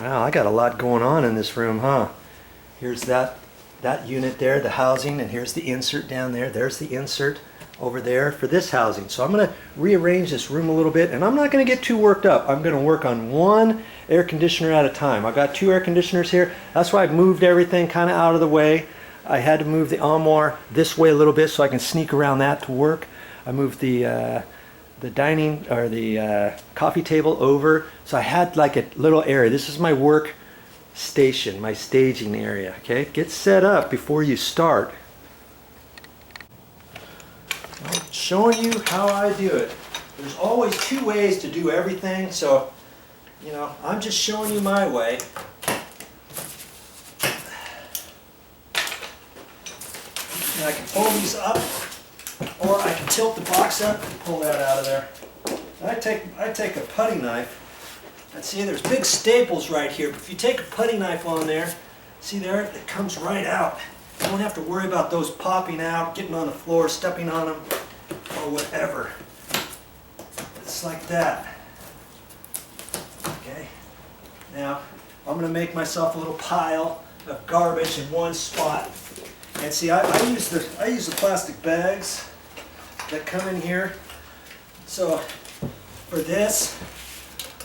Wow, I got a lot going on in this room, huh? Here's that unit there, the housing, and here's the insert down there. There's the insert over there for this housing. So I'm going to rearrange this room a little bit, and I'm not going to get too worked up. I'm going to work on one air conditioner at a time. I've got 2 air conditioners here. That's why I've moved everything kind of out of the way. I had to move the armoire this way a little bit so I can sneak around that to work. I moved the dining or the coffee table over, so I had like a little area. This is my work station, my staging area. Okay, get set up before you start. I'm showing you how I do it. There's always 2 ways to do everything, so you know, I'm just showing you my way. And I can pull these up, or I can tilt the box up and pull that out of there. I take a putty knife. And see, there's big staples right here. But if you take a putty knife on there, see there, it comes right out. You don't have to worry about those popping out, getting on the floor, stepping on them, or whatever. It's like that. Okay. Now, I'm going to make myself a little pile of garbage in one spot. And see, I use the plastic bags that come in here. So for this,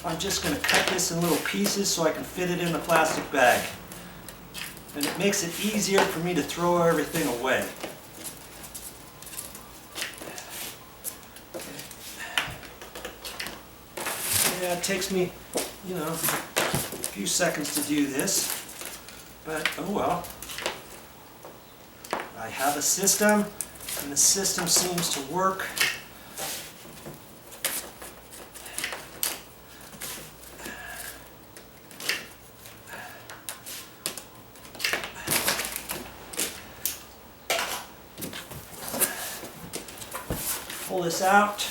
I'm just going to cut this in little pieces so I can fit it in the plastic bag. And it makes it easier for me to throw everything away. Yeah, it takes me, you know, a few seconds to do this, but oh well. I have a system, and the system seems to work. Pull this out.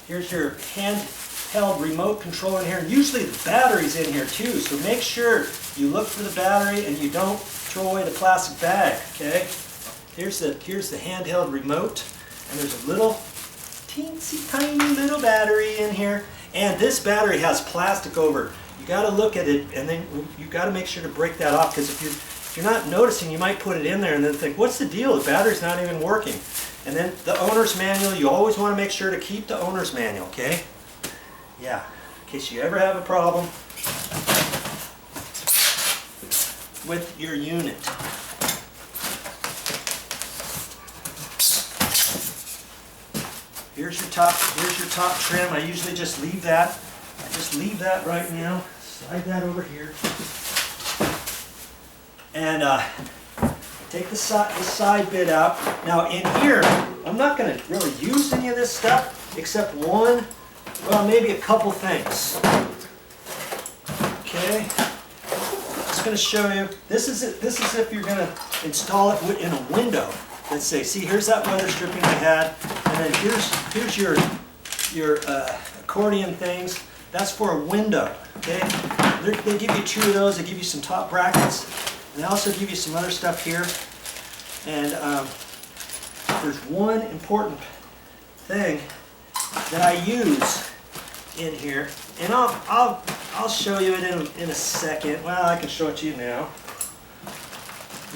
Here's your handheld remote control in here. And usually the battery's in here too, so make sure you look for the battery and you don't throw away the plastic bag, okay? Here's the handheld remote, and there's a little teensy tiny little battery in here. And this battery has plastic over it. You gotta look at it, and then you gotta make sure to break that off, because if you're not noticing, you might put it in there and then think, what's the deal? The battery's not even working. And then the owner's manual, you always want to make sure to keep the owner's manual, okay? Yeah, in case you ever have a problem with your unit. Here's your top trim. I usually just leave that. I just leave that right now. Slide that over here. And take the side bit out. Now in here, I'm not going to really use any of this stuff except one, well, maybe a couple things. Okay, just going to show you. This is if you're going to install it in a window. Let's say, see, here's that weather stripping I had, and then here's your accordion things. That's for a window. Okay, they give you 2 of those. They give you some top brackets. And they also give you some other stuff here. And there's one important thing that I use in here, and I'll show you it in a second. Well, I can show it to you now.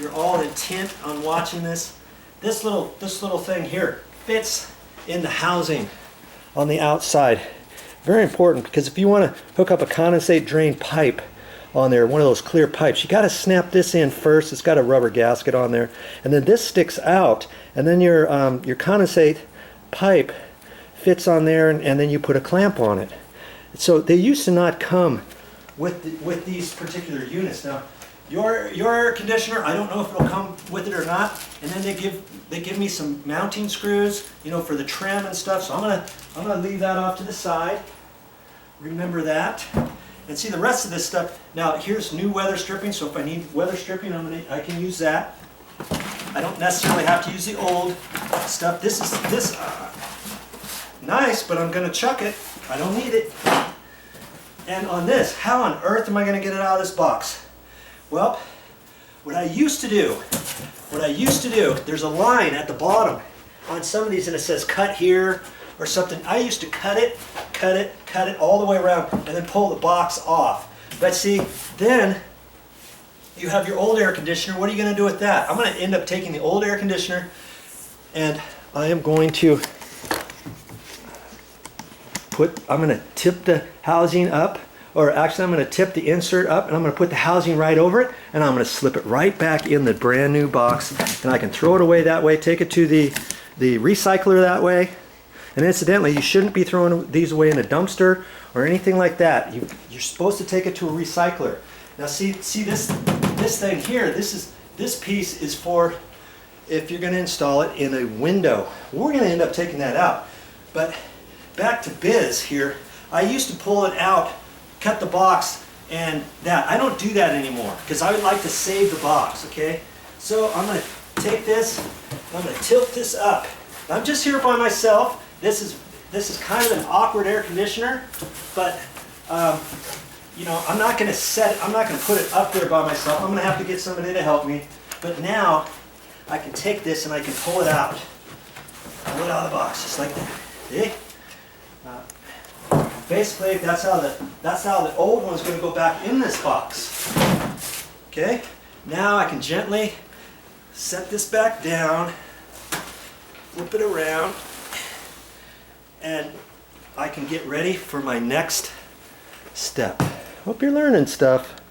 You're all intent on watching this. This little thing here fits in the housing on the outside. Very important, because if you want to hook up a condensate drain pipe on there, one of those clear pipes, you got to snap this in first. It's got a rubber gasket on there, and then this sticks out, and then your condensate pipe fits on there, and then you put a clamp on it. So they used to not come with these particular units. Now your air conditioner, I don't know if it'll come with it or not. And then they give me some mounting screws, you know, for the trim and stuff. So I'm gonna leave that off to the side. Remember that. And see the rest of this stuff. Now here's new weather stripping, so if I need weather stripping, I can use that. I don't necessarily have to use the old stuff. This is nice, but I'm going to chuck it. I don't need it. And on this, how on earth am I going to get it out of this box? Well, what I used to do, there's a line at the bottom on some of these, and it says cut here or something. I used to cut cut it all the way around, and then pull the box off. But see, then you have your old air conditioner. What are you going to do with that? I'm going to end up taking the old air conditioner, and I am going to tip the housing up, or actually I'm going to tip the insert up, and I'm going to put the housing right over it, and I'm going to slip it right back in the brand new box, and I can throw it away that way, take it to the recycler that way. And incidentally, you shouldn't be throwing these away in a dumpster or anything like that. You're supposed to take it to a recycler. Now see this thing here, this piece is for if you're going to install it in a window. We're going to end up taking that out. But back to biz here, I used to pull it out, cut the box, and that. I don't do that anymore because I would like to save the box, okay? So I'm going to take this, I'm going to tilt this up. I'm just here by myself. This is kind of an awkward air conditioner, but you know, I'm not going to put it up there by myself. I'm going to have to get somebody to help me. But now I can take this and I can pull it out. Pull it out of the box just like that. See? Basically, that's how the old one's going to go back in this box. Okay. Now I can gently set this back down, flip it around, and I can get ready for my next step. Hope you're learning stuff.